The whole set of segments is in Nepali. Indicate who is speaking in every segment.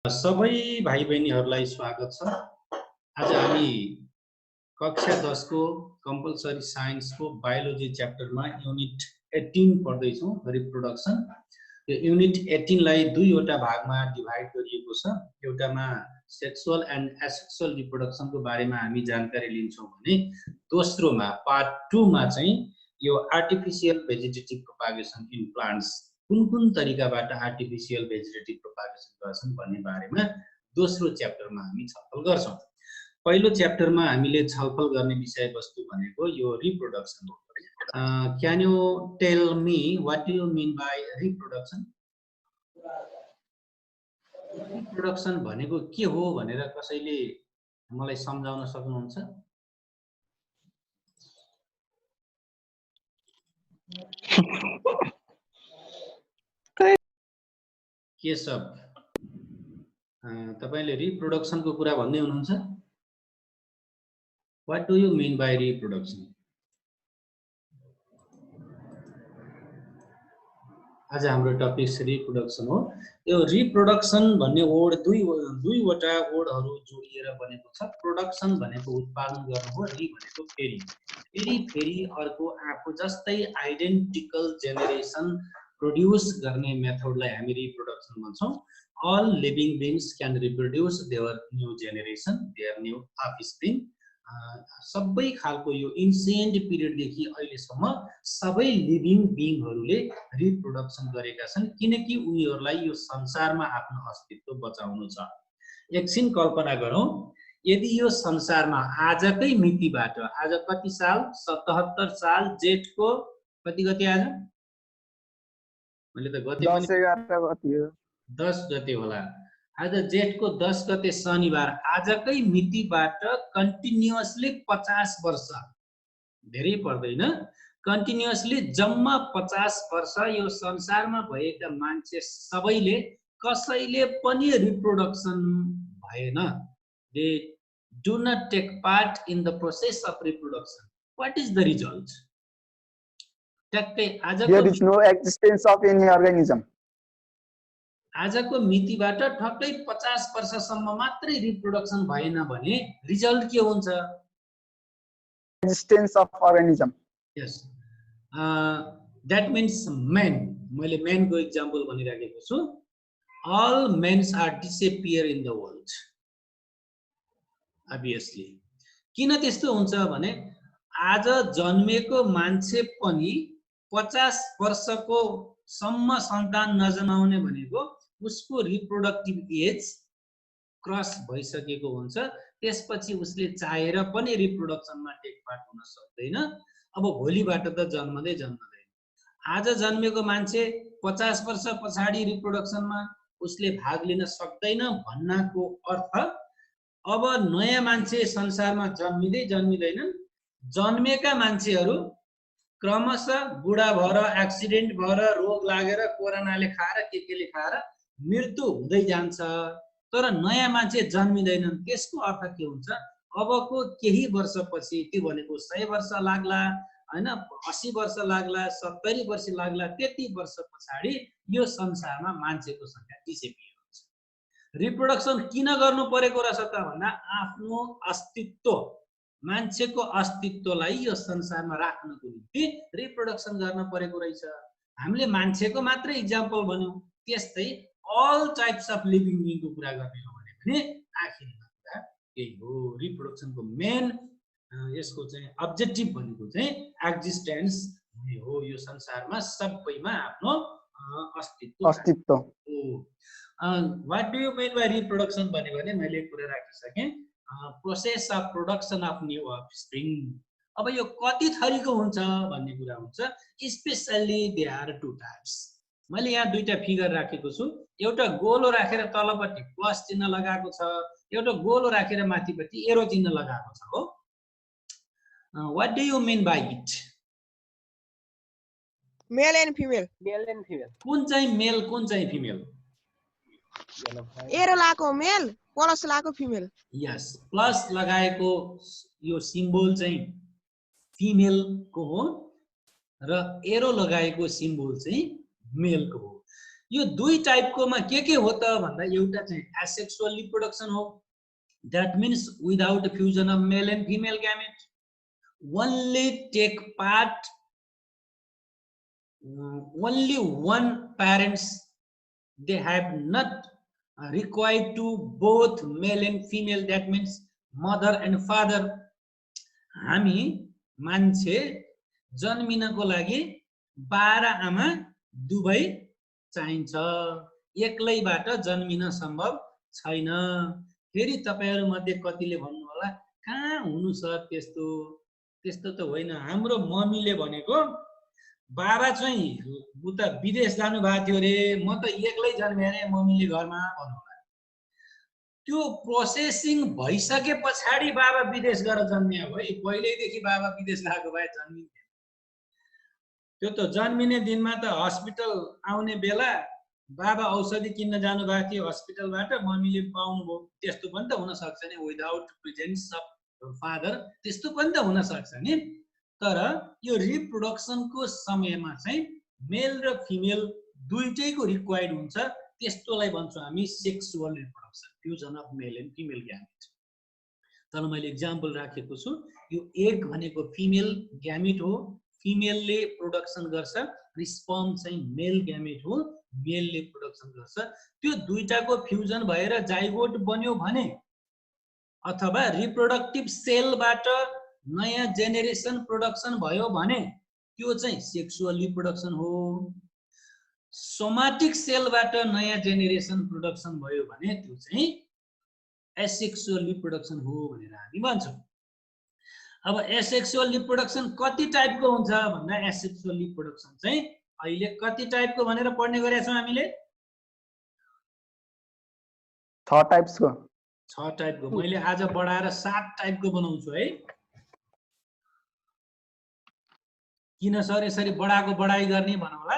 Speaker 1: सबै भाइ बहिनीहरूलाई स्वागत छ। आज हामी कक्षा 10 को कम्पलसरी साइन्स को बायोलोजी च्याप्टरमा युनिट 18 पढ्दैछौँ, रिप्रोडक्सन। यो युनिट 18 लाई दुईवटा भागमा डिभाइड गरिएको छ। एउटामा सेक्सुअल एन्ड एसेक्सुअल रिप्रोडक्सन को बारेमा हामी जानकारी लिन्छौँ भने दोस्रोमा पार्ट 2 मा चाहिँ यो artificial vegetative propagation in plants कुन तरिकाबाट आर्टिफिशियल भेजिटेटिभ प्रोपागेसन गर्छन् भन्ने बारेमा दोस्रो च्याप्टरमा हामी छलफल गर्छौँ। पहिलो च्याप्टरमा हामीले छलफल गर्ने विषयवस्तु भनेको यो रिप्रोडक्सन हो। Can you tell me what do you mean by reproduction? Reproduction भनेको के हो भनेर कसैले मलाई सम्झाउन सक्नुहुन्छ? के सब तपाईले रिप्रोडक्सन को कुरा भन्दै हुनुहुन्छ? What do you mean by reproduction? आज हाम्रो टपिक रिप्रोडक्सन हो। यो रिप्रोडक्सन भन्ने वर्ड दुईवटा वर्डहरू जोडिएर बनेको छ। प्रोडक्सन भनेको उत्पादन गर्नु हो, रि भनेको फेरि फेरि अर्को आफू जस्तै आइडेन्टिकल जेनेरेसन प्रोड्युस गर्ने मेथडलाई हामी रिप्रोडक्सन भन्छौँ। All living beings can reproduce their new generation, their new offspring. सबै खालको यो एन्सिएन्ट पिरियडदेखि अहिलेसम्म सबै लिभिङ बिइङहरूले रिप्रोडक्सन गरेका छन्, किनकि उनीहरूलाई यो संसारमा आफ्नो अस्तित्व बचाउनु छ। एकछिन कल्पना गरौँ, यदि यो संसारमा आजकै मितिबाट, आज कति साल? 77 साल जेठको कति गते आज? मैले त गते 10 गते होला। आज जेठको 10 गते शनिबार, आजकै मितिबाट कन्टिन्युअसली 50 वर्ष, धेरै पर्दैन, कन्टिन्युअसली जम्मा 50 वर्ष यो संसारमा भएका मान्छे सबैले कसैले पनि रिप्रोडक्सन भएन। They do not take part in the process of reproduction. What is the result? ट्याक्कै आजको
Speaker 2: there is no existence of any organism.
Speaker 1: आजको मितिबाट ठक्कै 50 वर्षसम्म मात्रै रिप्रोडक्सन भएन भने रिजल्ट के हुन्छ?
Speaker 2: Existence of organism.
Speaker 1: Yes, that means men. मैले मेनको एक्जाम्पल भनिराखेको छु। All mens are disappear in the world. Obviously किन त्यस्तो हुन्छ भने आज जन्मेको मान्छे पनि 50 वर्षको सम्म सन्तान नजन्माउने भनेको उसको रिप्रोडक्टिभ एज क्रस भइसकेको हुन्छ। त्यसपछि उसले चाहेर पनि रिप्रोडक्सनमा टेक पार्ट हुन सक्दैन। अब भोलिबाट त जन्मदैन। आज जन्मेको मान्छे 50 वर्ष पछाडि रिप्रोडक्सनमा उसले भाग लिन सक्दैन भन्नको अर्थ अब नयाँ मान्छे संसारमा जन्मिँदैनन्। जन्मेका मान्छेहरू क्रमशः बुढा भएर, एक्सिडेन्ट भएर, रोग लागेर, कोरोनाले खाएर, केले खाएर मृत्यु हुँदै जान्छ। तर नयाँ मान्छे जन्मिँदैनन्। त्यसको अर्थ के हुन्छ? अबको केही वर्षपछि, त्यो भनेको 100 वर्ष लाग्ला, हैन, 80 वर्ष लाग्ला, 70 वर्ष लाग्ला, त्यति वर्ष पछाडि यो संसारमा मान्छेको संख्या डिसएपियर हुन्छ। रिप्रोडक्सन किन गर्नु परेको रहेछ त भन्दा आफ्नो अस्तित्व, मान्छेको अस्तित्वलाई यो संसारमा राख्नको निम्ति रिप्रोडक्सन गर्न परेको रहेछ। हामीले मान्छेको मात्रै इक्जाम्पल भन्यौं, त्यस्तै अल टाइप्स अफ लिभिङ बिइङको कुरा गर्ने हो भने आखिरमा कुरा यही हो। रिप्रोडक्सनको मेन यसको चाहिँ अब्जेक्टिभ भनेको चाहिँ एक्जिस्टेन्स हुने हो। यो संसारमा सबैमा आफ्नो अस्तित्व हो। What do you mean by reproduction भने मैले कुरा राखिसकेँ। Process of production of new offspring. अब यो कति थरीको हुन्छ भन्ने कुरा हुन्छ। Specially they are 2 types. मैले यहाँ दुईटा फिगर राखेको छु। एउटा गोलो राखेर तलपट्टि प्लस चिन्ह लगाएको छ, एउटा गोलो राखेर माथिपट्टि एरो चिन्ह लगाएको छ हो। What do you mean bye it?
Speaker 3: Male and female.
Speaker 1: कुन चाहिँ मेल, कुन चाहिँ फिमेल?
Speaker 3: एरो लगाएको मेल, प्लस लगाएको फिमेल।
Speaker 1: यस, प्लस लगाएको यो सिम्बल चाहिँ फिमेल को हो र एरो लगाएको सिम्बल चाहिँ मेल को हो। यो दुई टाइपकोमा के हो त भन्दा एउटा चाहिँ एसेक्सुअल रिप्रोडक्सन हो, that means without fusion of male and female gamete, only take part only one parents, they have not required to both male and female, that means mother and father. हामी मान्छे जन्मिनको लागि 12 आमा दुवै चाहिन्छ, एक्लैबाट जन्मिन सम्भव छैन। फेरि तपाईहरु मध्ये कतिले भन्नु होला कहाँ हुनु सर त्यस्तो, त्यस्तो त होइन। हाम्रो मम्मीले भनेको बाबा चाहिँ उता विदेश जानु भएको थियो रे, म त एक्लै जन्मे रे मम्मीले घरमा भन्नु होला। त्यो प्रोसेसिङ भइसके पछाडी बाबा विदेश गएर जन्मिया भए, पहिल्यैदेखि बाबा विदेश गएको भए जन्मिन्थ्यो। त्यो त जन्मिने दिनमा त हस्पिटल आउने बेला बाबा औषधि किन्न जानु भएको थियो हस्पिटलबाट, मम्मीले पाउनु भयो, त्यस्तो पनि त हुन सक्छ नि, विदाउट प्रेजेन्स अफ फादर, त्यस्तो पनि त हुन सक्छ नि। तर यो रिप्रोडक्सनको समयमा चाहिँ मेल र फिमेल दुईटैको रिक्वायर्ड हुन्छ, त्यस्तोलाई भन्छौँ हामी sexual reproduction, fusion of male and female gamete. तर मैले एक्जाम्पल राखेको छु, यो एग भनेको फिमेल ग्यामेट हो, फिमेलले प्रोडक्सन गर्छ, स्पर्म चाहिँ मेल ग्यामेट हो, मेलले प्रोडक्सन गर्छ। त्यो दुईटाको फ्युजन भएर जाइगोट बन्यो भने अथवा रिप्रोडक्टिभ सेलबाट नयाँ जेनेरेसन प्रोडक्सन भयो भने त्यो चाहिँ सेक्सुअल रिप्रोडक्सन हो। सोमाटिक सेलबाट नयाँ जेनेरेसन प्रोडक्सन भयो भने त्यो चाहिँ एसेक्सुअल रिप्रोडक्सन हो भनेर हामी भन्छौँ। अब एसेक्सुअल रिप्रोडक्सन कति टाइपको हुन्छ भन्दा एसेक्सुअल रिप्रोडक्सन चाहिँ अहिले कति टाइपको भनेर पढ्ने गरेका छौँ हामीले?
Speaker 2: 6 टाइप्सको।
Speaker 1: 6 टाइपको। मैले आज बढाएर 7 टाइपको बनाउँछु है। किन सर यसरी बढाएको बढाइ गर्ने भन्नु होला,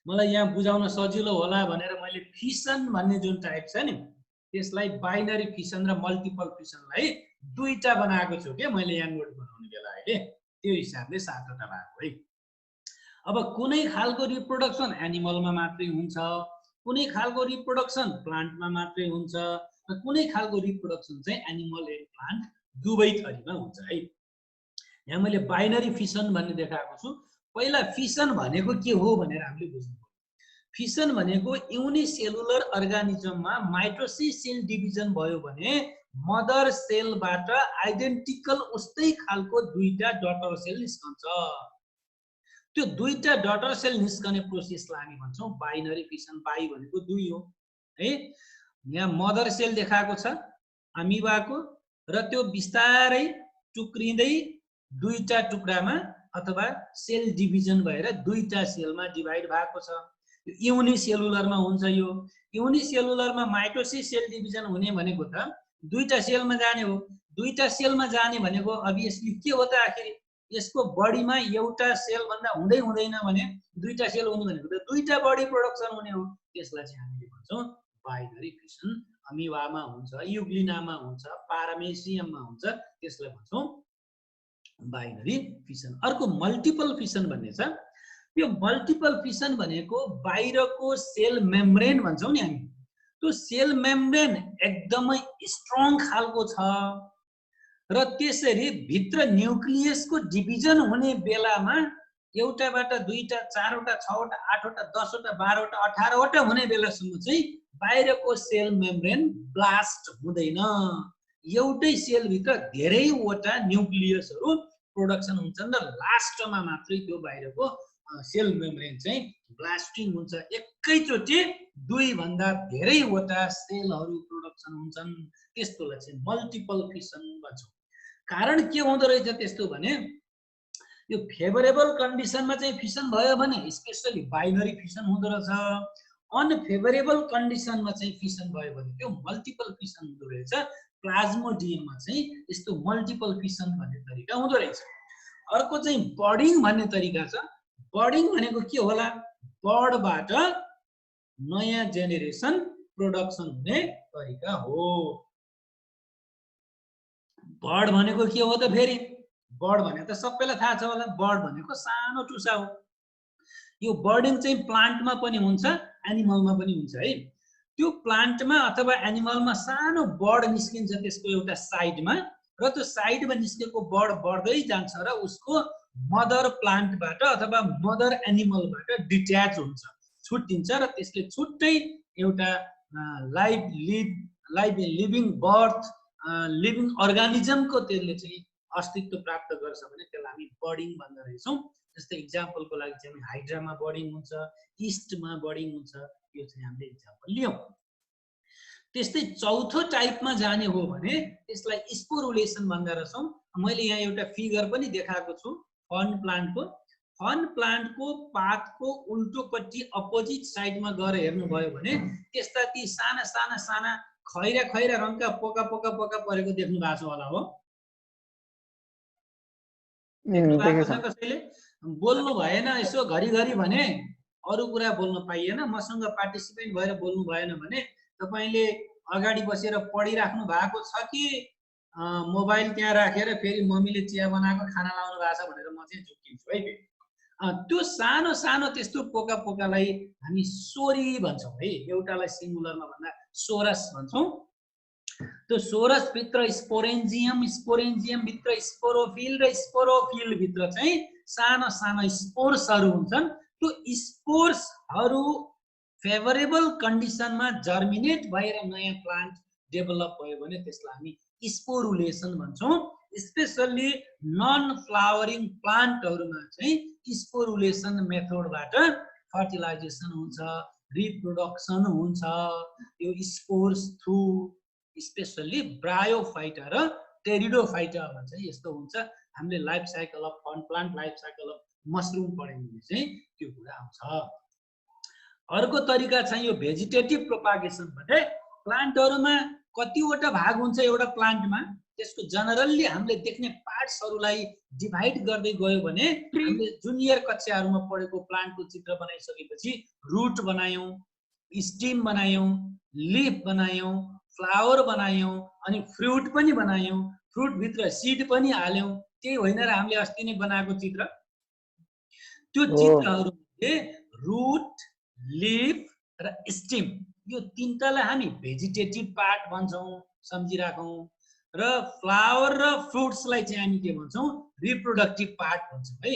Speaker 1: मलाई यहाँ बुझाउन सजिलो होला भनेर मैले फिसन भन्ने जुन टाइप छ नि त्यसलाई बाइनरी फिसन र मल्टिपल फिसनलाई दुईटा बनाएको छु के मैले यहाँ नोट बनाउने बेला अहिले, त्यो हिसाबले 7 वटा भएको है। अब कुनै खालको रिप्रोडक्सन एनिमलमा मात्रै हुन्छ, कुनै खालको रिप्रोडक्सन प्लान्टमा मात्रै हुन्छ, र कुनै खालको रिप्रोडक्सन चाहिँ एनिमल एन्ड प्लान्ट दुवै थरीमा हुन्छ है। यहाँ मैले बाइनरी फिसन भन्ने देखाएको छु। पहिला फिसन भनेको के हो भनेर हामीले बुझ्नु पर्यो। फिसन भनेको युनिसेलुलर अर्गानिजममा माइटोसिस सेल डिभिजन भयो भने मदर सेलबाट आइडेन्टिकल उस्तै खालको दुईटा डटर सेल निस्कन्छ। त्यो दुईटा डटर सेल निस्कने प्रोसेसलाई हामी भन्छौँ बाइनरी फिसन। बाइ भनेको दुई हो है। यहाँ मदर सेल देखाएको छ अमिबाको, र त्यो बिस्तारै टुक्रिँदै दुईटा टुक्रामा अथवा सेल डिभिजन भएर दुईटा सेलमा डिभाइड भएको छ। युनिसेलुलरमा हुन्छ। यो युनिसेलुलरमा माइटोसिस सेल डिभिजन हुने भनेको त दुईटा सेलमा जाने हो। दुईटा सेलमा जाने भनेको अभियसली के हो त, आखिर यसको बडीमा एउटा सेल भन्दा हुँदै हुँदैन भने दुईटा सेल हुने भनेको त दुईटा बडी प्रोडक्सन हुने हो। त्यसलाई चाहिँ हामीले भन्छौँ बाइनरी फिसन। अमिबामा हुन्छ, युग्लिनामा हुन्छ, पारामेसियममा हुन्छ, त्यसलाई भन्छौँ बाइनरी फिसन। अर्को मल्टिपल फिसन भन्ने छ। यो मल्टिपल फिसन भनेको बाहिरको सेल मेम्ब्रेन भन्छौँ नि हामी, त्यो सेल मेम्ब्रेन एकदमै स्ट्रङ खालको छ र त्यसरी भित्र न्युक्लियसको डिभिजन हुने बेलामा एउटाबाट दुईटा, चारवटा, छवटा, आठवटा, 10वटा, 12वटा, 18वटा हुने बेलासम्म चाहिँ बाहिरको सेल मेम्ब्रेन ब्लास्ट हुँदैन। एउटै सेलभित्र धेरैवटा न्युक्लियसहरू प्रोडक्सन हुन्छन् र लास्टमा मात्रै त्यो बाहिरको सेल मेम्ब्रेन चाहिँ ब्लास्टिङ हुन्छ। एकैचोटि दुई भन्दा धेरैवटा सेलहरू प्रोडक्सन हुन्छन्, त्यस्तोलाई चाहिँ मल्टिपल फिसन भन्छौँ। कारण के हुँदो रहेछ त्यस्तो भने यो फेभरेबल कन्डिसनमा चाहिँ फिसन भयो भने स्पेसली बाइनरी फिसन हुँदो रहेछ, अनफेभरेबल कन्डिसनमा चाहिँ फिसन भयो भने त्यो मल्टिपल फिसन हुँदो रहेछ। प्लाज्मोडियममा चाहिँ यस्तो मल्टिपल फिसन भन्ने तरिका हुँदो रहेछ। अर्को चाहिँ बर्डिङ भन्ने तरिका छ। बर्डिङ भनेको के होला, बर्डबाट नयाँ जेनेरेसन प्रोडक्सन हुने तरिका हो। बर्ड भनेको के हो त, फेरि बर्ड भनेको त सबैलाई थाहा छ होला, बर्ड भनेको सानो टुसा हो। यो बर्डिङ चाहिँ प्लान्टमा पनि हुन्छ एनिमलमा पनि हुन्छ है। त्यो प्लान्टमा अथवा एनिमलमा सानो बर्ड निस्किन्छ त्यसको एउटा साइडमा, र त्यो साइडमा निस्केको बर्ड बढ्दै जान्छ र उसको मदर प्लान्टबाट अथवा मदर एनिमलबाट डिट्याच हुन्छ, छुट्टिन्छ, र त्यसले छुट्टै एउटा लिभिङ बर्थ लिभिङ अर्गानिजमको त्यसले चाहिँ अस्तित्व प्राप्त गर्छ भने त्यसलाई हामी बर्डिङ भन्दो रहेछौँ। जस्तै इक्जाम्पलको लागि चाहिँ हाइड्रामा बर्डिङ हुन्छ, इस्टमा बर्डिङ हुन्छ, यो चाहिँ हामीले इक्जाम्पल लियौँ। त्यस्तै चौथो टाइपमा जाने हो भने त्यसलाई स्पोरुलेसन भन्दो रहेछौँ। मैले यहाँ एउटा फिगर पनि देखाएको छु फर्न प्लान्टको। फर्न प्लान्टको पातको उल्टोपट्टि अपोजिट साइडमा गएर हेर्नुभयो भने त्यस्ता ती साना साना साना खैरा खैरा रङका पोका पोका पोका परेको देख्नु भएको छ होला हो? देख्नु भएको छ कसैले? बोल्नु भएन यसो घरिघरि भने, अरू कुरा बोल्न पाइएन, मसँग पार्टिसिपेट भएर बोल्नु भएन भने तपाईले अगाडि बसेर पढिराख्नु भएको छ कि मोबाइल त्यहाँ राखेर फेरि मम्मीले चिया बनाएको खाना लाउनु भएको छ भनेर म चाहिँ झुक्किन्छु है। त्यो सानो सानो त्यस्तो पोका पोकालाई हामी सोरी भन्छौँ है। एउटालाई सिङ्गुलरमा भन्दा सोरस भन्छौँ। त्यो सोरस भित्र स्पोरेन्जियम, स्पोरेन्जियम भित्र स्पोरोफिल र स्पोरोफिल भित्र चाहिँ सानो सानो स्पोर्सहरू हुन्छन्। त्यो स्पोर्सहरू फेभरेबल कन्डिसनमा जर्मिनेट भएर नयाँ प्लान्ट डेभलप भयो भने त्यसलाई हामी स्पोरुलेसन भन्छौँ। स्पेसल्ली नन फ्लावरिङ प्लान्टहरूमा चाहिँ स्पोरुलेसन मेथडबाट फर्टिलाइजेसन हुन्छ, रिप्रोडक्सन हुन्छ। यो स्पोर्स थ्रु स्पेसल्ली ब्रायोफाइटा र टेरिडोफाइटा भन्छ यस्तो हुन्छ। हामीले life cycle of fern plant, life cycle of mushroom पढ्यौँ भने चाहिँ त्यो कुरा आउँछ। अर्को तरिका चाहिँ यो भेजिटेटिभ प्रोपागेसन भने प्लान्टहरुमा कतिवटा भाग हुन्छ एउटा प्लान्टमा, त्यसको जनरली हामीले देख्ने पार्ट्सहरुलाई डिभाइड गर्दै गयो भने हामीले जुनियर कक्षाहरुमा पढेको प्लान्टको चित्र बनाइसकेपछि रुट बनायौं, स्टिम बनायौं, लिफ बनायौं, फ्लावर बनायौं अनि फ्रुट पनि बनायौं। फ्रुट भित्र सीड पनि हाल्यौं। त्यही होइन र हामीले अस्ति नै बनाएको चित्र। त्यो चित्रहरुले रुट, लिफ र स्टिम यो तीनटालाई हामी भेजिटेटिभ पार्ट भन्छौं, सम्झिराखौं। र फ्लावर र फ्रुट्सलाई चाहिँ हामी के भन्छौं? रिप्रोडक्टिभ पार्ट भन्छौं है।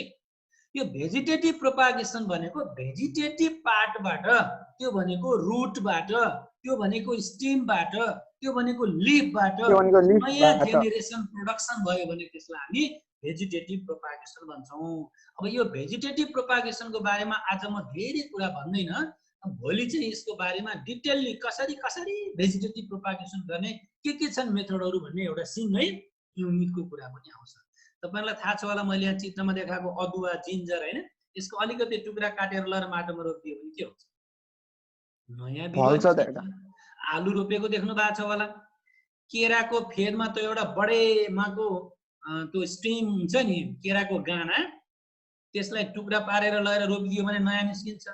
Speaker 1: यो भेजिटेटिभ प्रोपागेसन भनेको भेजिटेटिभ पार्टबाट, त्यो भनेको रुटबाट, त्यो भनेको स्टिमबाट, त्यो भनेको लिफबाट नयाँ जेनेरेसन प्रोडक्सन भयो भने त्यसलाई हामी भेजिटेटिभ प्रोपागेसन भन्छौं। अब यो भेजिटेटिभ प्रोपागेसनको बारेमा आज म धेरै कुरा भन्दैन, भोलि चाहिँ यसको बारेमा डिटेलली कसरी कसरी भेजिटेटिभ प्रोपागेसन गर्ने के छन् मेथडहरु भन्ने एउटा सिंगै युनिटको कुरा पनि आउँछ। तपाईलाई थाहा छ होला मैले यहाँ चित्रमा देखाएको अदुवा, जिन्जर हैन, यसको अलिकति टुक्रा काटेर लएर माटोमा रोपिदियो भने के हुन्छ? नयाँ बिरुवा। आलु रोपेको देख्नु भएको छ होला। केराको फेदमा त एउटा बडेमाको त्यो स्टेम हुन्छ नि, केराको गाना, त्यसलाई टुक्रा पारेर लगेर रोपिदियो भने नयाँ निस्किन्छ।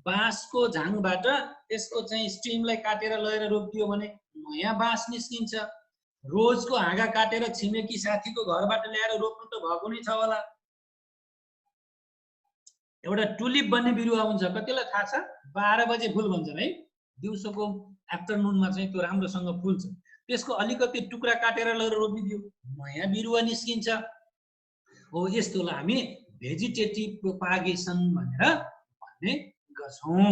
Speaker 1: बाँसको झाङबाट त्यसको चाहिँ स्टिमलाई काटेर लगेर रोपिदियो भने नयाँ बाँस निस्किन्छ। रोजको हाँगा काटेर छिमेकी साथीको घरबाट ल्याएर रोप्नु त भएको नै छ होला। एउटा टुलिप भन्ने बिरुवा हुन्छ, कतिलाई थाहा छ? 12 बजे फुल भन्छन् है, दिउँसोको आफ्टरनुनमा चाहिँ त्यो राम्रोसँग फुल्छ। त्यसको अलिकति टुक्रा काटेर लगेर रोपिदियो नयाँ बिरुवा निस्किन्छ। हो यस्तोलाई हामी भेजिटेटिभ प्रोपागेसन भनेर भन्ने गर्छौं।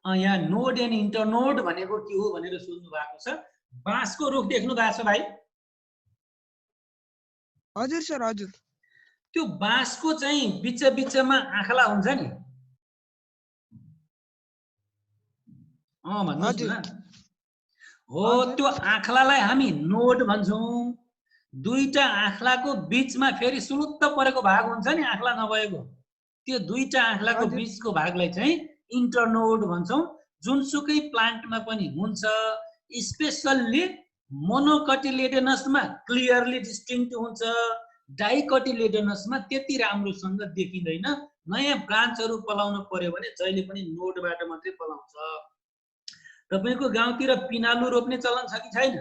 Speaker 1: यहाँ नोड एन्ड इन्टरनोड भनेको के हो भनेर सोध्नु भएको छ। बाँसको रुख देख्नु भएको छ भाइ?
Speaker 3: हजुर सर, हजुर।
Speaker 1: त्यो बाँसको चाहिँ बीच बीचमा आँखला हुन्छ नि, भन्नुहोस् न। हो, त्यो आँखलालाई हामी नोड भन्छौं। दुईटा आँखलाको बीचमा फेरि सुलुत्त परेको भाग हुन्छ नि, आँखला नभएको, त्यो दुईटा आँखलाको बीचको भागलाई चाहिँ इन्टरनोड भन्छौं। जुनसुकै प्लान्टमा पनि हुन्छ। स्पेशल्ली मोनोकटिलेडनसमा क्लियरली डिस्टिङ्क्ट हुन्छ, डाइकटिलेडनसमा त्यति राम्रोसँग देखिँदैन। नयाँ ब्रान्चहरु पलाउन पर्यो भने जहिले पनि नोडबाट मात्रै पलाउँछ। तपाईको गाउँतिर पिनालु रोप्ने चलन छ कि छैन?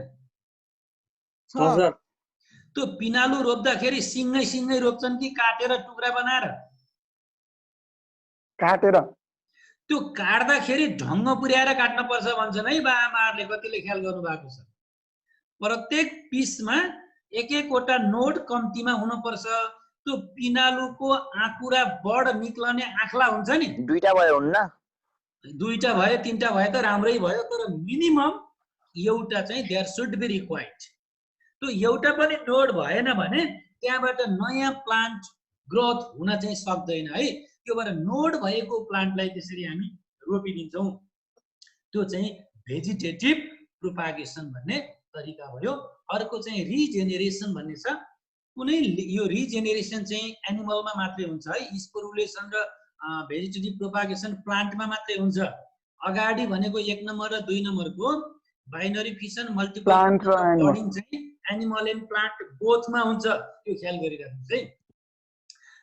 Speaker 1: त्यो पिनालु रोप्दाखेरि सिङ्गै सिङ्गै रोप्छन् कि काटेर टुक्रा बनाएर?
Speaker 2: काटेर
Speaker 1: त्यो काट्दाखेरि ढङ्ग पुर्याएर काट्न पर्छ भन्छन् है बाआमाहरूले, कतिले ख्याल गर्नु भएको छ। प्रत्येक पिसमा एक एकवटा नोड कम्तीमा हुनुपर्छ। त्यो पिनालुको आँकुरा बड निक्लने आँखला हुन्छ नि,
Speaker 4: दुईटा भयो हुन्न,
Speaker 1: दुईटा भयो तीनटा भयो त राम्रै भयो, तर मिनिमम एउटा चाहिँ देयर सुड बी रिक्वायर्ड। त्यो एउटा पनि नोड भएन भने त्यहाँबाट नयाँ प्लान्ट ग्रोथ हुन चाहिँ सक्दैन है। त्यो भएर नोड भएको प्लान्टलाई त्यसरी हामी रोपिदिन्छौँ। त्यो चाहिँ भेजिटेटिभ प्रोपागेसन भन्ने तरिका भयो। अर्को चाहिँ रिजेनेरेसन भन्ने छ। कुनै यो रिजेनेरेसन चाहिँ एनिमलमा मात्रै हुन्छ है, स्पोरुलेसन र भेजिटेटिभ प्रोपागेसन प्लान्टमा मात्रै हुन्छ। अगाडि भनेको 1 नम्बर र 2 नम्बरको बाइनरी फिसन मल्टिपल बर्डिङ चाहिँ एनिमल एन्ड प्लान्ट बोथमा हुन्छ, त्यो ख्याल गरिराख्नुहोस् है।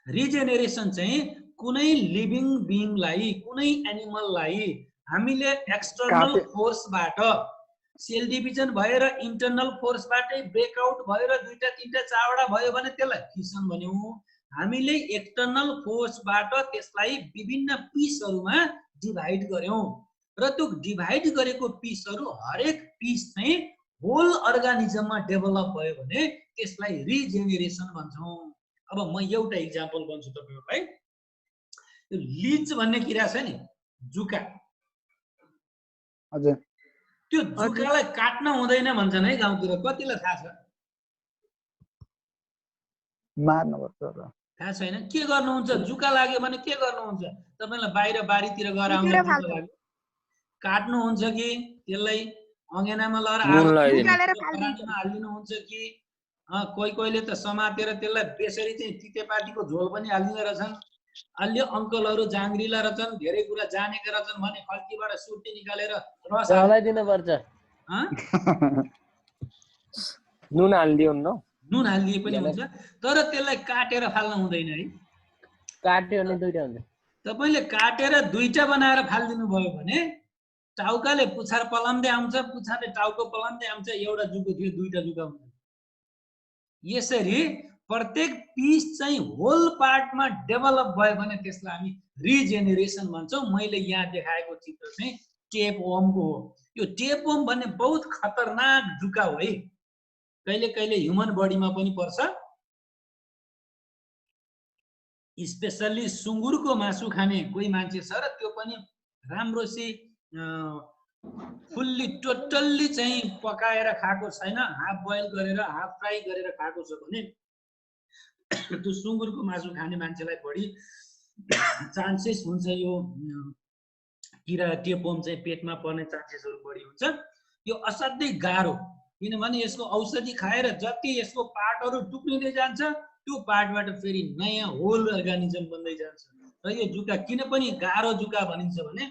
Speaker 1: रिजेनेरेसन चाहिँ कुनै लिभिङ बिइङलाई, कुनै एनिमललाई हामीले एक्सटर्नल फोर्सबाट सेल डिभिजन भएर इन्टरनल फोर्सबाटै ब्रेकआउट भएर 2टा 3टा 4वटा भयो भने त्यसलाई फिसन भन्यौँ। हामीले एक्सटर्नल फोर्सबाट त्यसलाई विभिन्न पिसहरूमा डिभाइड गर्यौँ र त्यो डिभाइड गरेको पिसहरू हरेक पिस चाहिँ होल अर्गानिजममा डेभलप भयो भने त्यसलाई रिजेनेरेसन भन्छौँ। अब म एउटा इक्जाम्पल भन्छु तपाईहरुलाई। यो लिच भन्ने किरा छ नि, जुका,
Speaker 2: हजुर
Speaker 1: त्यो जुकालाई काट्न हुँदैन भन्छन् है गाउँतिर, कतिलाई थाहा छ?
Speaker 2: मार्नुपर्छ र
Speaker 1: थाहा छैन। के गर्नुहुन्छ? जुका लाग्यो भने के गर्नुहुन्छ? तपाईलाई बाहिर बारीतिर गएर काट्नुहुन्छ कि त्यसलाई अँगेनामा लगेर हालिदिनुहुन्छ कि कोही कोहीले त समातेर त्यसलाई बेसरी चाहिँ तितेपातीको झोल पनि हालिदिँदो रहेछन्। अलि अङ्कलहरू जाङ्ग्रिला रहेछन्, धेरै कुरा जानेका रहेछन् भने खल्तीबाट सुर्ती निकालेर रस
Speaker 5: हालिदिनु पर्छ, नुन हालिदियो न,
Speaker 1: नुन हालिदिए पनि हुन्छ, तर त्यसलाई काटेर फाल्न हुँदैन है।
Speaker 5: काट्यो भने दुईटा हुन्छ।
Speaker 1: तपाईले काटेर 2टा बनाएर फालिदिनु भयो भने टाउकाले पुछार पलाउँदै आउँछ, पुछारले टाउको पलाउँदै आउँछ, एउटा जुको थियो 2टा जुका हुन्छ। यसरी प्रत्येक पिस चाहिँ होल पार्टमा डेभलप भयो भने त्यसलाई हामी रिजेनेरेसन भन्छौँ। मैले यहाँ देखाएको चित्र चाहिँ टेपवर्मको हो। यो टेपवर्म भन्ने बहुत खतरनाक जुका हो है, कहिले कहिले ह्युमन बडीमा पनि पर्छ। स्पेसल्ली सुँगुरको मासु खाने कोही मान्छे छ र त्यो पनि राम्रोसी फुल्ली टोटल्ली चाहिँ पकाएर खाएको छैन, हाफ बोइल गरेर हाफ फ्राई गरेर खाएको छ भने त्यो सुँगुरको मासु खाने मान्छेलाई बढी चान्सेस हुन्छ यो किरा टेपवर्म चाहिँ पेटमा पर्ने चान्सेसहरू बढी हुन्छ। यो असाध्यै गाह्रो, किनभने यसको औषधि खाएर जति यसको पार्टहरू टुक्रिँदै जान्छ त्यो पार्टबाट फेरि नयाँ होल अर्गानिजम बन्दै जान्छ। र यो जुका किन पनि गाह्रो जुका भनिन्छ भने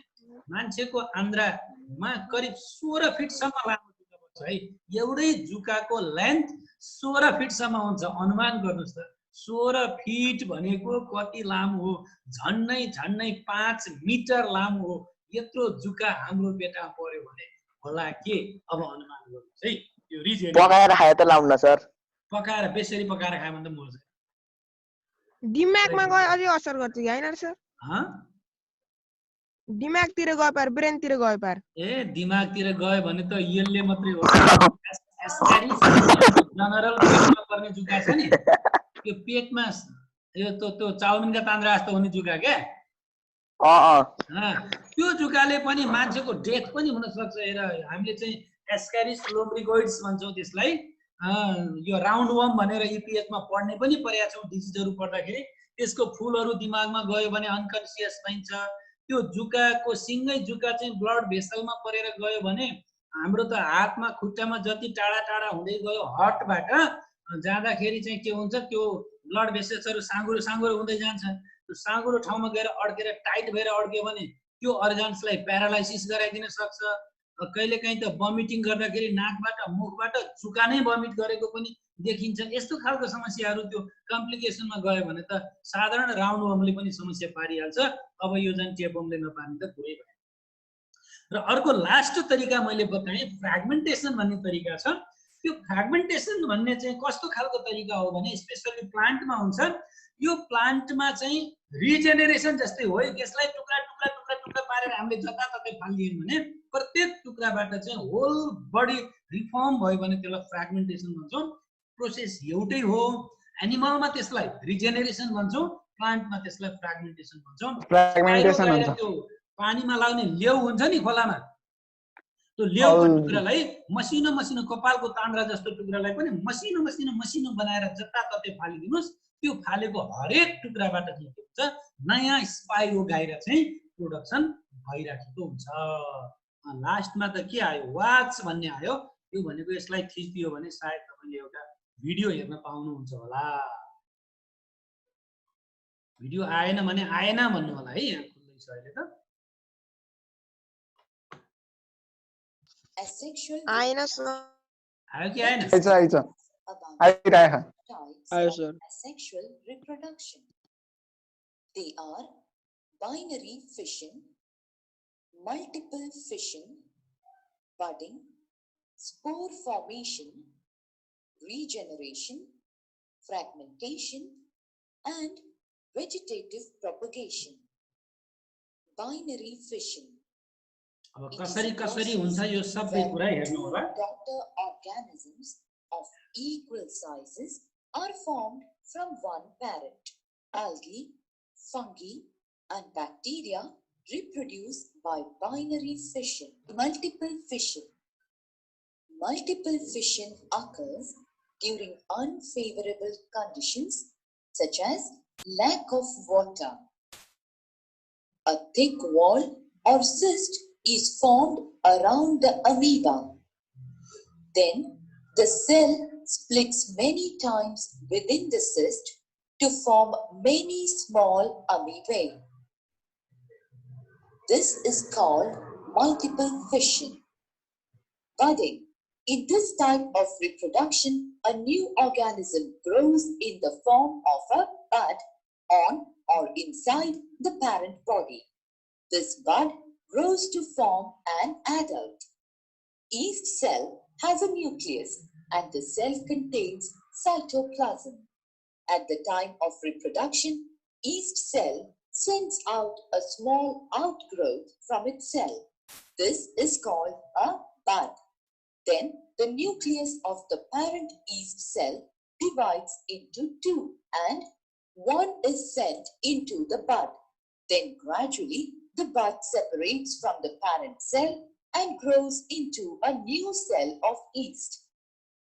Speaker 1: मान्छेको आन्द्रामा करिब 16 फिटसम्म लामो जुका बन्छ है। एउटै जुकाको लेन्थ 16 फिटसम्म हुन्छ। अनुमान गर्नुहोस् त 16 फिट भनेको कति लामो हो? झन्नै 5 मिटर लामो हो। यत्रो जुका हाम्रो पेटमा पर्यो भने होला के? अब अनुमान गर्नुहोस् है। यो रिजन
Speaker 4: पकाएर खाए त लाउन्न सर,
Speaker 1: पकाएर बेसरी पकाएर खायो भने त मर्छ।
Speaker 3: दिमागमा गयो अझै असर गर्छ कि हैन सर? दिमागतिर गयो पार, ब्रेनतिर गयो पार।
Speaker 1: ए दिमागतिर गयो भने त यसले मात्रै हो। जनरल पेटमा पर्ने जुका छ नि, त्यो पेटमा यो त्यो चाउमिनका तान्द्रा जस्तो हुने जुका क्या, त्यो जुकाले पनि मान्छेको डेथ पनि हुन सक्छ। हेर, हामीले चाहिँ एस्कारिस लोब्रिगोइड्स भन्छौँ त्यसलाई। यो राउन्ड वर्म भनेर इपिएसमा पढ्ने पनि परेका छौँ डिजिजहरू पढ्दाखेरि। त्यसको फुलहरू दिमागमा गयो भने अनकन्सियस पाइन्छ। त्यो जुकाको सिङ्गै जुका चाहिँ ब्लड भेसलमा परेर गयो भने हाम्रो त हातमा खुट्टामा जति टाढा टाढा हुँदै गयो हार्टबाट जाँदाखेरि चाहिँ के हुन्छ, त्यो ब्लड भेसल्सहरू साँगुरो साँगुरो हुँदै जान्छ। त्यो साँगुरो ठाउँमा गएर अड्केर टाइट भएर अड्क्यो भने त्यो अर्गान्सलाई प्यारालाइसिस गराइदिन सक्छ। कहिलेकाहीँ त भमिटिङ गर्दाखेरि नाकबाट मुखबाट जुका नै भमिट गरेको पनि देखिन्छ। यस्तो खालको समस्याहरू त्यो कम्प्लिकेसनमा गयो भने त साधारण राउन्ड वर्मले पनि समस्या पारिहाल्छ। अब यो झन् टेपवर्मले नपार्ने त कुरै भएन। र अर्को लास्ट तरिका मैले बताएँ फ्र्यागमेन्टेसन भन्ने तरिका छ। त्यो फ्र्यागमेन्टेसन भन्ने चाहिँ कस्तो खालको तरिका हो भने स्पेसली प्लान्टमा हुन्छ। यो प्लान्टमा चाहिँ रिजेनेरेसन जस्तै हो। यसलाई टुक्रा टुक्रा टुक्रा टुक्रा पारेर हामीले जताततै फालिदियौँ भने प्रत्येक टुक्राबाट चाहिँ होल बडी रिफर्म भयो भने त्यसलाई फ्र्यागमेन्टेसन भन्छौँ। प्रोसेस एउटै हो। एनिमलमा त्यसलाई रिजेनेरेसन भन्छौँ, प्लान्टमा त्यसलाई फ्र्यागमेन्टेसन भन्छौँ।
Speaker 2: फ्र्यागमेन्टेसन हुन्छ।
Speaker 1: त्यो पानीमा लाग्ने लेउ हुन्छ नि खोलामा, त्यो लेउको टुक्रालाई मसिनो मसिनो कपालको तान्द्रा जस्तो टुक्रालाई पनि मसिनो मसिनो मसिनो बनाएर जताततै फालिदिनुहोस्। त्यो फालेको हरेक टुक्राबाट चाहिँ के हुन्छ, नयाँ स्पाइरो गाइरा चाहिँ प्रोडक्सन भइराखेको हुन्छ। लास्टमा त के आयो, वाच भन्ने आयो। यो भनेको यसलाई थिचिदियो भने सायद तपाईँले एउटा भिडियो हेर्न पाउनुहुन्छ होला। भिडियो आएन भने आएन भन्नु होला है। यहाँ खुल्दैछ अहिले त।
Speaker 3: आएन सर।
Speaker 1: आयो कि आएन?
Speaker 3: आयो sir.
Speaker 6: Asexual reproduction. They are binary fission, multiple fission, budding, spore formation, regeneration, fragmentation, and vegetative propagation. Binary fission.
Speaker 1: अब कसरी कसरी हुन्छ यो सबै कुरा हेर्नु होला।
Speaker 6: Daughter organisms of equal sizes are formed from one parent. Algae, fungi, and bacteria reproduce by binary fission. Multiple fission. Multiple fission occurs during unfavorable conditions such as lack of water. A thick wall or cyst is formed around the amoeba. Then the cell splits many times within the cyst to form many small amoebae. This is called multiple fission. Budding. In this type of reproduction, a new organism grows in the form of a bud on or inside the parent body. This bud grows to form an adult. Each cell has a nucleus and the cell contains cytoplasm. At the time of reproduction, each cell sends out a small outgrowth from its cell. This is called a bud. Then the nucleus of the parent yeast cell divides into two and one is sent into the bud. Then gradually the bud separates from the parent cell and grows into a new cell of yeast.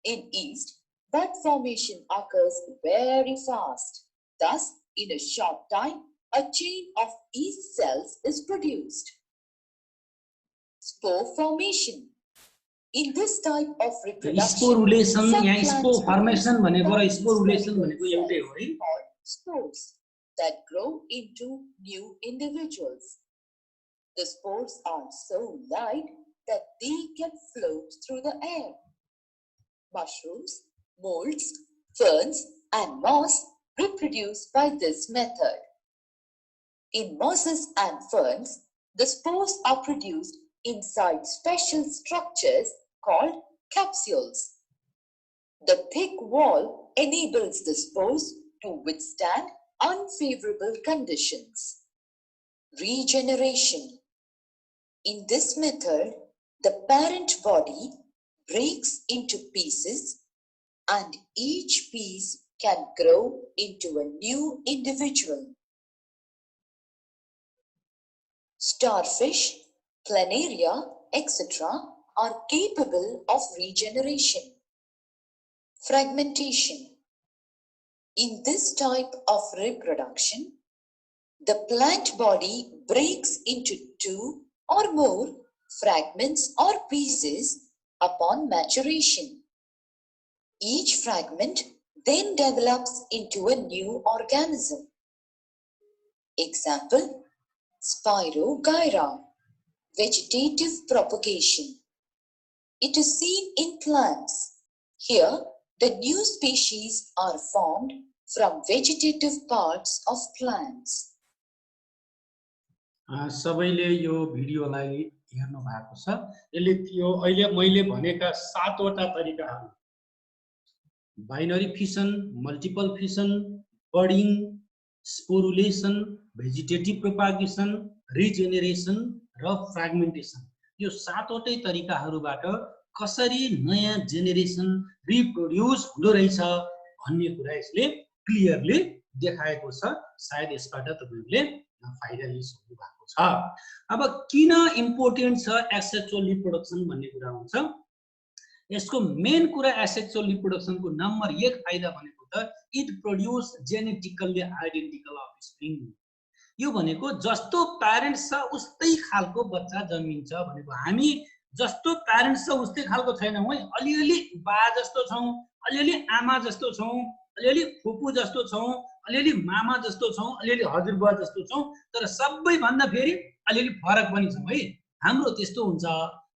Speaker 6: In yeast, bud formation occurs very fast. Thus, in a short time, a chain of yeast cells is produced. Spore formation. In this type of reproduction,
Speaker 1: स्पोरुलेसन
Speaker 6: some
Speaker 1: यहाँ स्पोर
Speaker 6: plants
Speaker 1: फर्मेसन भनेको र
Speaker 6: produce
Speaker 1: स्पोरुलेसन
Speaker 6: single
Speaker 1: भनेको एउटै हो है।
Speaker 6: cells called spores that grow into new individuals. The spores are so light that they can float through the air. Mushrooms, molds, ferns, and moss reproduce by this method. In mosses and ferns, the spores are produced inside special structures called capsules. The thick wall enables the spores to withstand unfavorable conditions. Regeneration. In this method, the parent body breaks into pieces and each piece can grow into a new individual. Starfish, planaria, etc. are capable of regeneration. Fragmentation. In this type of reproduction, the plant body breaks into two or more fragments or pieces upon maturation. Each fragment then develops into a new organism. Example, Spirogyra, vegetative propagation. It is seen in plants. Here, the new species are formed from vegetative parts of plants.
Speaker 1: सबैले यो भिडियोलाई हेर्नु भएको छ। यसले यो अहिले मैले भनेका 7 वटा तरिकाहरू, binary fission, multiple fission, budding, sporulation, vegetative propagation, regeneration र फ्र्यागमेन्टेसन। यो सातवटै तरिकाहरूबाट कसरी नयाँ जेनेरेसन रिप्रोड्युस हुँदो रहेछ भन्ने कुरा यसले क्लियरली देखाएको छ। सायद यसबाट तपाईहरुले फाइदा लिनु भएको छ। अब किन इम्पोर्टेन्ट छ एसेक्सुअल रिप्रोडक्सन भन्ने कुरा हुन्छ। यसको मेन कुरा एसेक्सुअल रिप्रोडक्सनको नम्बर 1 फाइदा भनेको त it produce genetically identical offspring. यो भनेको जस्तो प्यारेन्ट्स छ उस्तै खालको बच्चा जन्मिन्छ भनेको। हामी जस्तो प्यारेन्ट्स छ उस्तै खालको छैनौँ है। अलिअलि बा जस्तो छौँ, अलिअलि आमा जस्तो छौँ, अलिअलि फुपू जस्तो छौँ, अलिअलि मामा जस्तो छौँ, अलिअलि हजुरबुवा जस्तो छौँ, तर सबैभन्दा फेरि अलिअलि फरक पनि छौँ है। हाम्रो त्यस्तो हुन्छ।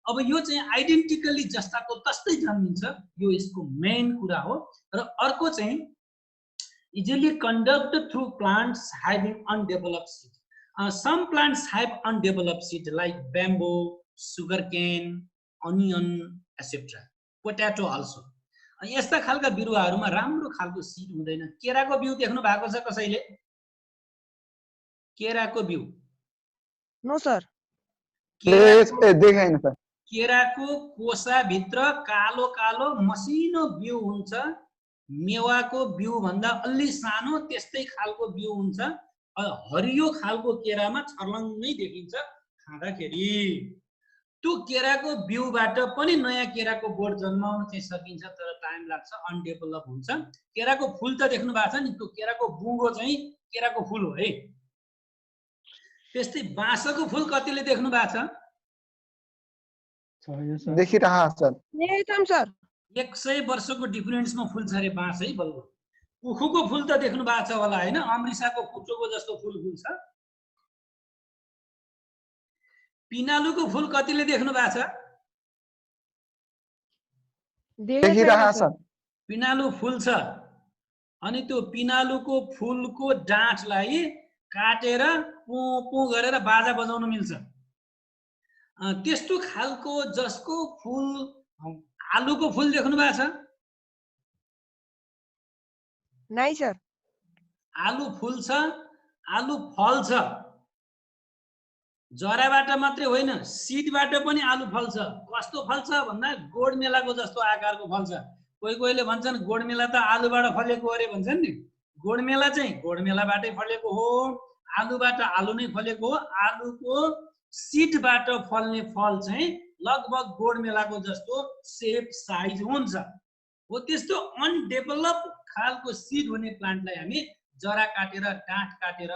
Speaker 1: अब यो चाहिँ आइडेन्टिकली जस्ताको तस्तै जन्मिन्छ, यो यसको मेन कुरा हो। र अर्को चाहिँ easily conducted through plants having undeveloped seed. Some plants have undeveloped seed like bamboo, sugarcane, onion, etc. Potato also. यस्ता खालका बिरुवाहरूमा राम्रो खालको सिड हुँदैन। केराको बिउ देख्नु भएको छ कसैले? केराको बिउ?
Speaker 3: No sir.
Speaker 2: देखाइन सर।
Speaker 1: केराको कोसा भित्र कालो कालो मसिनो बिउ हुन्छ। मेवाको बिउ भन्दा अलि सानो त्यस्तै खालको बिउ हुन्छ। हरियो खालको केरामा छर्लङ्गै देखिन्छ खाँदाखेरि। त्यो केराको बिउबाट पनि नयाँ केराको बोट जन्माउन चाहिँ सकिन्छ, तर टाइम लाग्छ, अनडेभलप हुन्छ। केराको फुल त देख्नु भएको छ नि, त्यो केराको बुङ्गो चाहिँ केराको फुल हो है। त्यस्तै बाँसको फुल कतिले देख्नु भएको छ?
Speaker 2: देखिरहेको छ
Speaker 3: एकदम सर।
Speaker 1: 100 वर्षको डिफरेन्समा फुल्छ अरे बाँस है बल्ल। उखुको फुल त देख्नु भएको छ होला हैन? अमृसाको कुचोको जस्तो फुल फुल्छ। पिनालुको फुल कतिले देख्नु भएको छ?
Speaker 2: देखिरहेको छ।
Speaker 1: पिनालु फुल्छ, अनि त्यो पिनालुको फुलको डाँठलाई काटेर पो पो गरेर बाजा बजाउन मिल्छ। त्यस्तो खालको जसको फुल आलुको फुल देख्नु भएको छ?
Speaker 3: नाइ सर।
Speaker 1: आलु फुल्छ, आलु फल्छ। जराबाट मात्रै होइन, सिडबाट पनि आलु फल्छ। कस्तो फल्छ भन्दा गोडमेलाको जस्तो आकारको फल्छ। कोही कोहीले भन्छन् गोडमेला त आलुबाट फलेको अरे भन्छन् नि। गोडमेला चाहिँ गोडमेलाबाटै फलेको हो, आलुबाट आलु नै फलेको हो। आलुको सिडबाट फल्ने फल चाहिँ लगभग गोडमेलाको जस्तो सेप साइज हुन्छ। हो त्यस्तो अनडेभलप खालको सिड हुने प्लान्टलाई हामी जरा काटेर, डाँठ काटेर,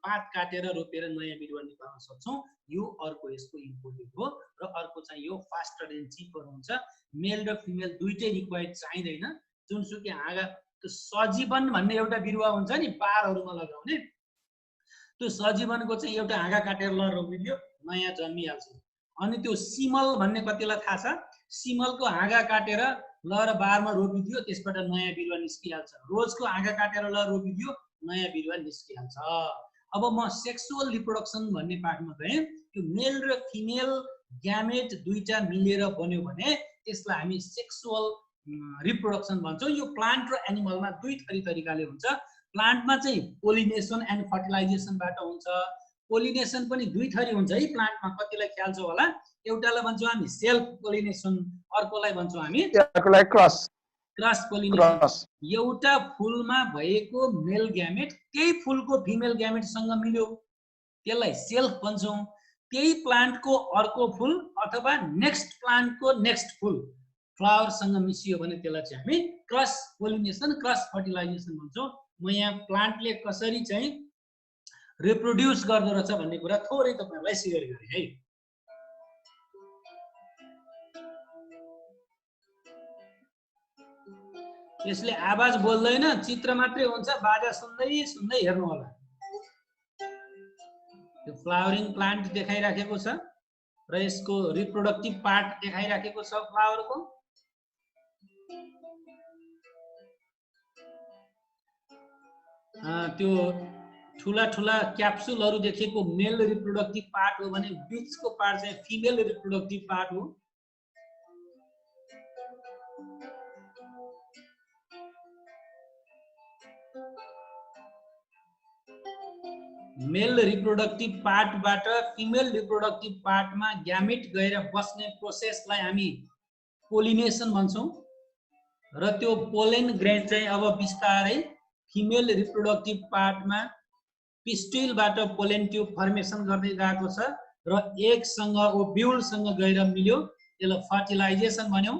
Speaker 1: पात काटेर रोपेर नयाँ बिरुवा निकाल्न सक्छौँ। यो अर्को यसको इम्पोर्टेन्ट हो। र अर्को चाहिँ यो फास्टर एन्ड चिपर हुन्छ। मेल र फिमेल दुईटै रिक्वायर्ड चाहिँदैन। जुनसुकै हाँगा, त्यो सजीवन भन्ने एउटा बिरुवा हुन्छ नि पारहरूमा लगाउने, त्यो सजीवनको चाहिँ एउटा हाँगा काटेर ल रोपिदियो, नयाँ जन्मिहाल्छ। अनि त्यो सिमल भन्ने कतिलाई थाहा छ? सिमलको हाँगा काटेर ल र बारमा रोपिदियो, त्यसबाट नयाँ बिरुवा निस्किहाल्छ। रोजको हाँगा काटेर ल रोपिदियो, नयाँ बिरुवा निस्किहाल्छ। अब म सेक्सुअल रिप्रोडक्सन भन्ने पार्टमा गएँ। यो मेल र फिमेल ग्यामेट दुईटा मिलेर बन्यो भने त्यसलाई हामी सेक्सुअल रिप्रोडक्सन भन्छौँ। यो प्लान्ट र एनिमलमा दुई तरिकाले हुन्छ। प्लान्टमा चाहिँ पोलिनेसन एन्ड फर्टिलाइजेसनबाट हुन्छ। पोलिनेसन पनि दुई थरी हुन्छ है प्लान्टमा, कतिलाई ख्याल छ होला? एउटालाई भन्छौँ हामी सेल्फ पोलिनेसन, अर्कोलाई भन्छौँ हामी क्रस पोलिनेसन। एउटा फुलमा भएको मेल ग्यामेट त्यही फुलको फिमेल ग्यामेटसँग मिल्यो, त्यसलाई सेल्फ भन्छौँ। त्यही प्लान्टको अर्को फुल अथवा नेक्स्ट प्लान्टको नेक्स्ट फुल फ्लावरसँग मिसियो भने त्यसलाई चाहिँ हामी क्रस पोलिनेसन, क्रस फर्टिलाइजेसन भन्छौँ। म यहाँ प्लान्टले कसरी चाहिँ रिप्रोड्युस गर्दो रहेछ भन्ने कुरा थोरै तपाईहरुलाई शेयर गरेँ है। यसले आवाज बोल्दैन, चित्र मात्रै हुन्छ, बाजा सुन्दै सुन्दै हेर्नु होला। यो फ्लावरिङ प्लान्ट देखाइराखेको छ र यसको रिप्रोडक्टिभ पार्ट देखाइराखेको छ फ्लावरको। त्यो ठुला ठुला क्याप्सुलहरु देखेको मेल रिप्रोडक्टिभ पार्ट हो भने बीचको पार्ट चाहिँ फिमेल रिप्रोडक्टिभ पार्ट हो। मेल रिप्रोडक्टिभ पार्टबाट फिमेल रिप्रोडक्टिभ पार्टमा ग्यामेट गएर बस्ने प्रोसेसलाई हामी पोलिनेसन भन्छौँ र त्यो पोलेन ग्रेन चाहिँ अब बिस्तारै फिमेल रिप्रोडक्टिभ पार्टमा पिस्टिलबाट पोलेन ट्युब फर्मेसन गर्दै गएको छ र एकसँग ओभ्युलसँग गएर मिल्यो, त्यसलाई फर्टिलाइजेसन भन्यौँ।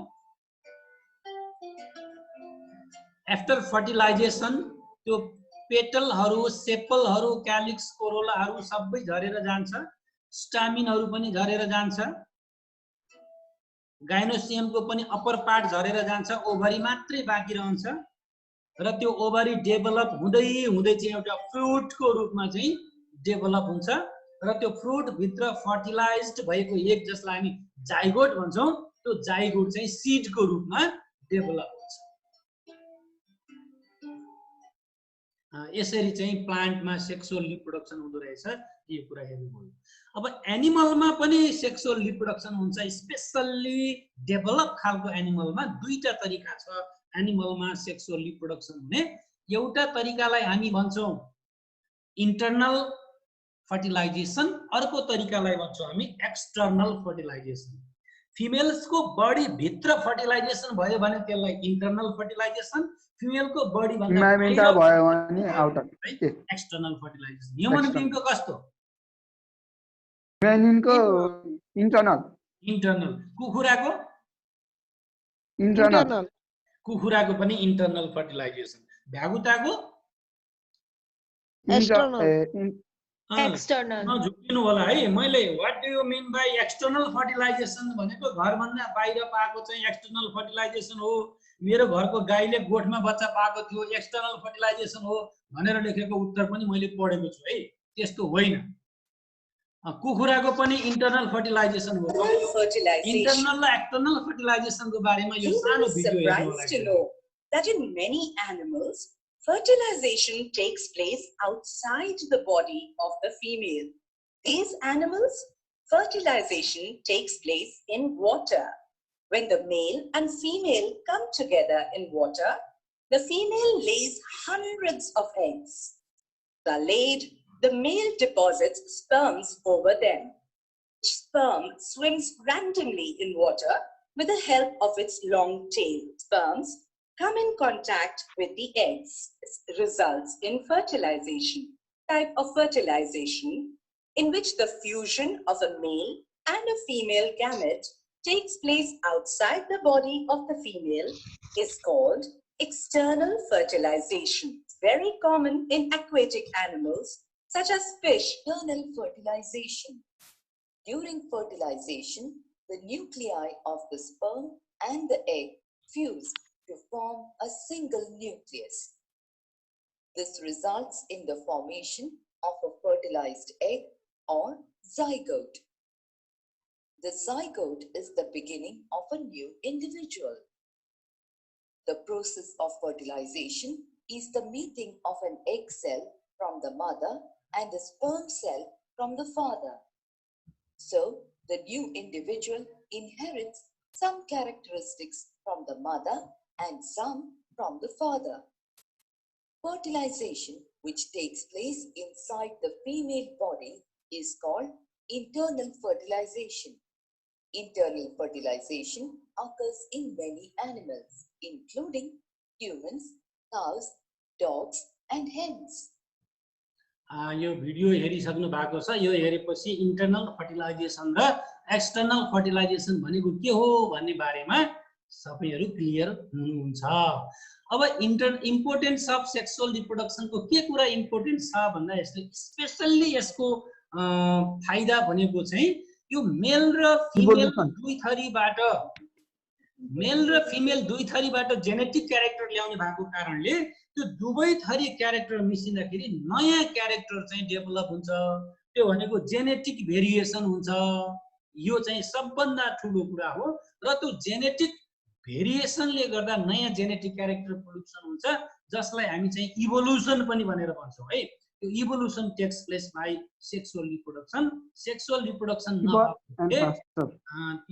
Speaker 1: आफ्टर फर्टिलाइजेसन त्यो पेटलहरू, सेपलहरू, क्यालिक्स, कोरोलाहरू सबै झरेर जान्छ, स्टामिनहरू पनि झरेर जान्छ, गाइनोसियमको पनि अप्पर पार्ट झरेर जान्छ, ओभरी मात्रै बाँकी रहन्छ र त्यो ओभरी डेभलप हुँदै हुँदै चाहिँ एउटा फ्रुटको रूपमा चाहिँ डेभलप हुन्छ र त्यो फ्रुट भित्र फर्टिलाइज्ड भएको एग जसलाई हामी जाइगोट भन्छौँ, त्यो जाइगोट चाहिँ सीडको रूपमा डेभलप हुन्छ। यसरी चाहिँ प्लान्टमा सेक्सुअल रिप्रोडक्सन हुँदो रहेछ, यो कुरा हेर्नुभयो। अब एनिमलमा पनि सेक्सुअल रिप्रोडक्सन हुन्छ, स्पेसल्ली डेभलप खालको एनिमलमा दुईटा तरिका छ एनिमलमा सेक्सुअल रिप्रोडक्सन हुने। एउटा तरिकालाई हामी भन्छौँ इन्टर्नल फर्टिलाइजेसन, अर्को तरिकालाई भन्छौँ हामी एक्सटर्नल फर्टिलाइजेसन। फिमेल्सको बडी भित्र फर्टिलाइजेसन भयो भने त्यसलाई इन्टर्नल फर्टिलाइजेसन, फिमेलको बडी भन्दा
Speaker 2: भयो भने आउटर
Speaker 1: एक्सटर्नल फर्टिलाइजेसन। ह्युमन बिङको कस्तो?
Speaker 2: मेनिनको इन्टर्नल।
Speaker 1: इन्टर्नल। कुखुराको?
Speaker 2: इन्टर्नल।
Speaker 1: कुखुराको पनि इन्टर्नल फर्टिलाइजेसन। भ्यागुताको?
Speaker 3: एक्सटर्नल।
Speaker 1: झुक्किनु होला है, मैले what do you mean by external fertilization भनेको घरभन्दा बाहिर पाएको चाहिँ एक्सटर्नल फर्टिलाइजेसन हो, मेरो घरको गाईले गोठमा बच्चा पाएको थियो एक्सटर्नल फर्टिलाइजेसन हो भनेर लेखेको उत्तर पनि मैले पढेको छु है, त्यस्तो होइन। कुखुराको पनि इन्टर्नल फर्टिलाइजेसन हो। इन्टर्नल र एक्सटर्नल फर्टिलाइजेसनको बारेमा यो सानो भिडियो हेर्नु
Speaker 6: that in many animals fertilization takes place outside the body of the female. These animals, fertilization takes place in water. When the male and female come together in water, the female lays hundreds of eggs. The laid, the male deposits sperms over them. Sperm swims randomly in water with the help of its long tail. Sperms come in contact with the eggs. This results in fertilization. Type of fertilization in which the fusion of a male and a female gamete takes place outside the body of the female is called external fertilization. Very common in aquatic animals such as fish. External fertilization. During fertilization, the nuclei of the sperm and the egg fuse to form a single nucleus. This results in the formation of a fertilized egg or zygote. The zygote is the beginning of a new individual. The process of fertilization is the meeting of an egg cell from the mother and a sperm cell from the father. So, the new individual inherits some characteristics from the mother and some from the father. Fertilization, which takes place inside the female body, is called internal fertilization. Internal fertilization occurs in many animals, including humans, cows, dogs, and hens.
Speaker 1: यो भिडियो हेरिसक्नु भएको छ, यो हेरेपछि इन्टर्नल फर्टिलाइजेसन र एक्सटर्नल फर्टिलाइजेसन भनेको के हो भन्ने बारेमा सबैहरू क्लियर हुनुहुन्छ। अब इम्पोर्टेन्स अफ सेक्सुअल रिप्रोडक्सनको के कुरा इम्पोर्टेन्ट छ भन्दा यसले स्पेसल्ली यसको फाइदा भनेको चाहिँ यो मेल र फिमेल दुई थरीबाट जेनेटिक क्यारेक्टर ल्याउने भएको कारणले त्यो दुवै थरी क्यारेक्टर मिसिँदाखेरि नयाँ क्यारेक्टर चाहिँ डेभलप हुन्छ, त्यो भनेको जेनेटिक भेरिएसन हुन्छ। यो चाहिँ सबभन्दा ठुलो कुरा हो र त्यो जेनेटिक भेरिएसनले गर्दा नयाँ जेनेटिक क्यारेक्टर प्रोडक्सन हुन्छ, जसलाई हामी चाहिँ इभोल्युसन पनि भनेर भन्छौँ है। त्यो evolution takes place by sexual reproduction. Sexual reproduction नभए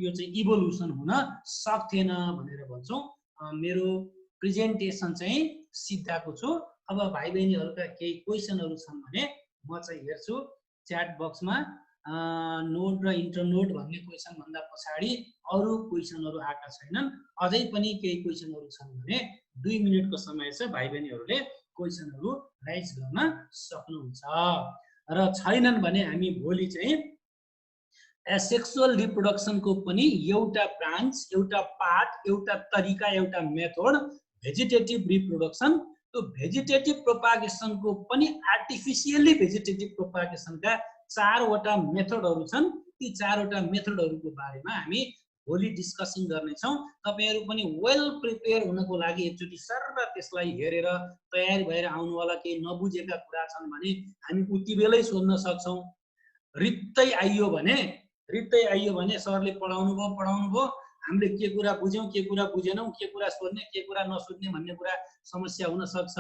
Speaker 1: यो चाहिँ इभोल्युसन हुन सक्थेन भनेर भन्छौँ। मेरो प्रेजेन्टेसन चाहिँ सिद्धाएको छु। अब भाइ बहिनीहरूका केही क्वेसनहरू छन् भने म चाहिँ हेर्छु च्याट बक्समा नोड र इन्टरनोड भन्ने क्वेसन भन्दा पछाडि अरू क्वेसनहरू आएका छैनन्। अझै पनि केही क्वेसनहरू छन् भने 2 मिनेटको समय छ, भाइ बहिनीहरूले क्वेसनहरू राइज गर्न सक्नुहुन्छ। र छैनन् भने हामी भोलि चाहिँ सेक्सुअल रिप्रोडक्सनको पनि एउटा ब्रान्च, एउटा पार्ट, एउटा तरिका, एउटा मेथड भेजिटेटिभ रिप्रोडक्सन, त्यो भेजिटेटिभ प्रोपागेसनको पनि आर्टिफिसियली भेजिटेटिभ प्रोपागेसनका 4 वटा मेथडहरू छन्। ती 4 वटा मेथडहरूको बारेमा हामी भोलि डिस्कसिङ गर्नेछौँ। तपाईहरु पनि वेल प्रिपेयर हुनको लागि एकचोटि सर्व त्यसलाई हेरेर तयारी भएर आउनुहोला। केही नबुझेका कुरा छन् भने हामी उति बेलै सोध्न सक्छौँ। रित्तै आइयो भने सरले पढाउनु भयो, हामीले के कुरा बुझ्यौं, के कुरा बुझेनौं, के कुरा सोध्ने, के कुरा नसोध्ने भन्ने कुरा समस्या हुन सक्छ।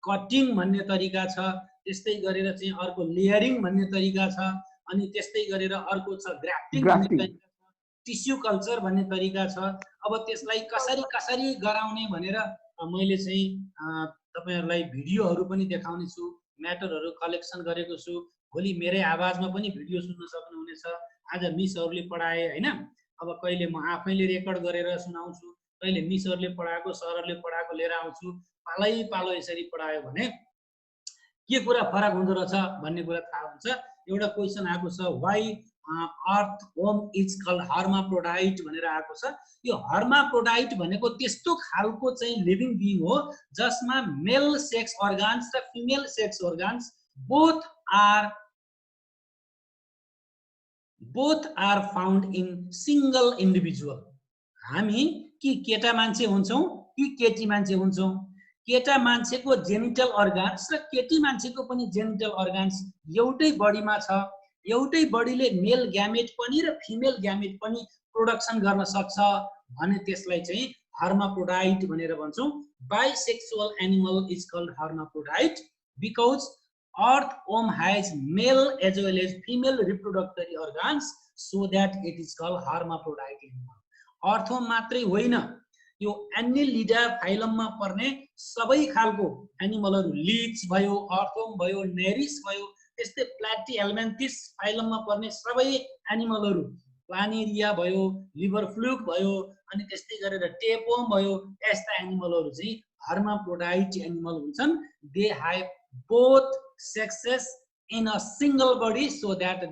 Speaker 1: कटिङ भन्ने तरिका छ, त्यस्तै गरेर चाहिँ अर्को लेयरिङ भन्ने तरिका छ, अनि त्यस्तै गरेर अर्को छ ग्राफ्टिङ भन्ने तरिका छ, टिस्यु कल्चर भन्ने तरिका छ। अब त्यसलाई कसरी गराउने भनेर मैले चाहिँ तपाईहरुलाई भिडियोहरू पनि देखाउने छु, म्याटरहरू कलेक्सन गरेको छु। भोलि मेरै आवाजमा पनि भिडियो सुन्न सक्नुहुनेछ। आज मिसहरूले पढाए हैन, अब कहिले म आफैले रेकर्ड गरेर सुनाउँछु, कहिले मिसहरूले पढाएको, सरहरूले पढाएको लिएर आउँछु। पालो यसरी पढायो भने के कुरा फरक हुँदो रहेछ भन्ने कुरा थाहा हुन्छ। एउटा क्वेसन आएको छ, why earthworm is called hermaphrodite भनेर आएको छ। यो हर्माफ्रोडाइट भनेको त्यस्तो खालको चाहिँ लिभिङ बिइङ हो जसमा मेल सेक्स अर्गान्स र female sex organs both are found in single individual. हामी कि केटा मान्छे हुन्छौं कि केटी मान्छे हुन्छौं, केटा मान्छेको जेनिटल अर्गान्स र केटी मान्छेको पनि जेनिटल अर्गान्स एउटै बडीमा छ। एउटै बडीले मेल ग्यामेट पनि र फिमेल ग्यामेट पनि प्रोडक्सन गर्न सक्छ भने त्यसलाई चाहिँ हर्माफ्रोडाइट भनेर भन्छौं। Bisexual animal is called hermaphrodite because earthworm has male as well as female reproductory organs, so that it is called hermaphrodite animal. Earthworm मात्रै होइन, यो एनिलिडा फाइलममा पर्ने सबै खालको एनिमलहरू, लीच भयो, अर्थवर्म भयो, नेरिस भयो, त्यस्तै प्लाटिहेल्मिन्थिस फाइलममा पर्ने सबै एनिमलहरू, प्लानेरिया भयो, लिभर फ्लुक भयो, अनि त्यस्तै गरेर टेपवर्म भयो, यस्ता एनिमलहरू चाहिँ हर्माफ्रोडाइट एनिमल हुन्छन्। They have both sexes in a single body so that they